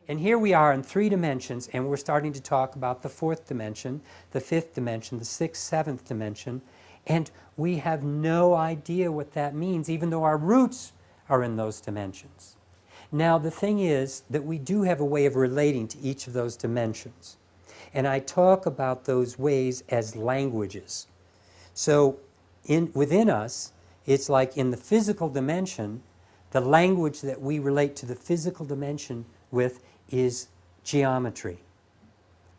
And here we are in 3 dimensions, and we're starting to talk about the 4th dimension, the 5th dimension, the 6th, 7th dimension, and we have no idea what that means, even though our roots are in those dimensions. Now, the thing is that we do have a way of relating to each of those dimensions. And I talk about those ways as languages. So within us, it's like in the physical dimension, the language that we relate to the physical dimension with is geometry.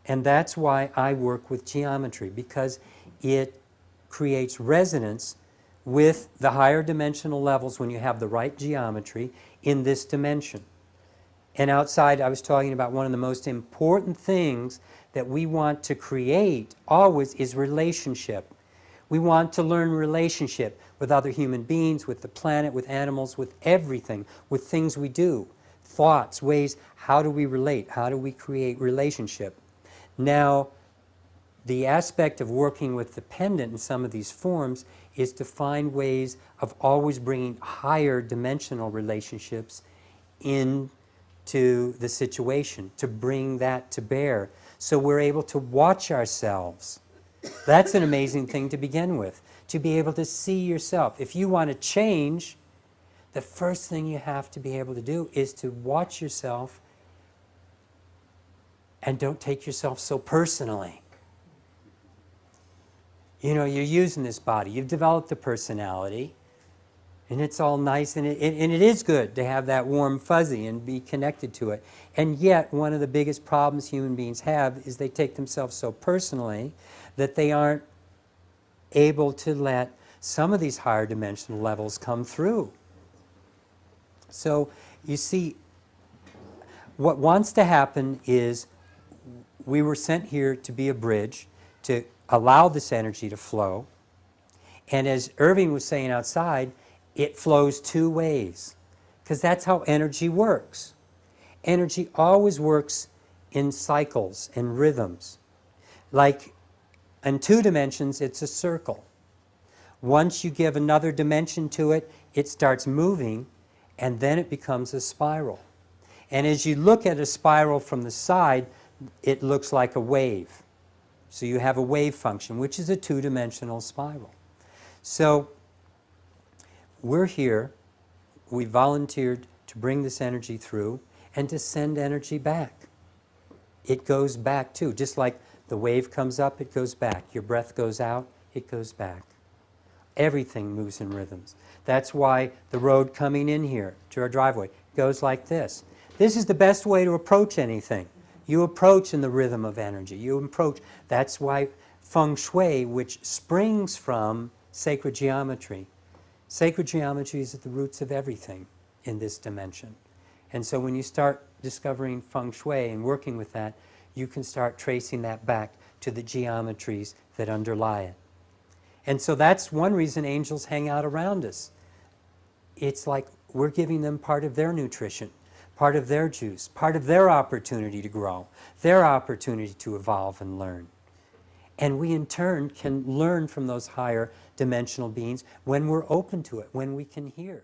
And that's why I work with geometry, because it creates resonance with the higher dimensional levels when you have the right geometry in this dimension. And outside, I was talking about one of the most important things that we want to create always is relationship. We want to learn relationship with other human beings, with the planet, with animals, with everything, with things we do, thoughts, ways, how do we relate, how do we create relationship. Now, the aspect of working with the pendant in some of these forms is to find ways of always bringing higher dimensional relationships into the situation, to bring that to bear, so we're able to watch ourselves. That's an amazing thing to begin with, to be able to see yourself. If you want to change, the first thing you have to be able to do is to watch yourself and don't take yourself so personally. You know, you're using this body, you've developed a personality, and it's all nice, and it is good to have that warm fuzzy and be connected to it. And yet, one of the biggest problems human beings have is they take themselves so personally that they aren't able to let some of these higher dimensional levels come through. So, you see, what wants to happen is we were sent here to be a bridge, to allow this energy to flow. And as Irving was saying outside, it flows 2 ways, because that's how energy works. Energy always works in cycles and rhythms. Like in 2 dimensions, it's a circle. Once you give another dimension to it, it starts moving, and then it becomes a spiral. And as you look at a spiral from the side, it looks like a wave. So you have a wave function, which is a 2-dimensional spiral. So we're here, we volunteered to bring this energy through and to send energy back. It goes back too, just like the wave comes up, it goes back. Your breath goes out, it goes back. Everything moves in rhythms. That's why the road coming in here to our driveway goes like this. This is the best way to approach anything. You approach in the rhythm of energy. You approach. That's why feng shui, which springs from sacred geometry. Sacred geometry is at the roots of everything in this dimension. And so when you start discovering feng shui and working with that, you can start tracing that back to the geometries that underlie it. And so that's one reason angels hang out around us. It's like we're giving them part of their nutrition, part of their juice, part of their opportunity to grow, their opportunity to evolve and learn. And we in turn can learn from those higher dimensional beings when we're open to it, when we can hear.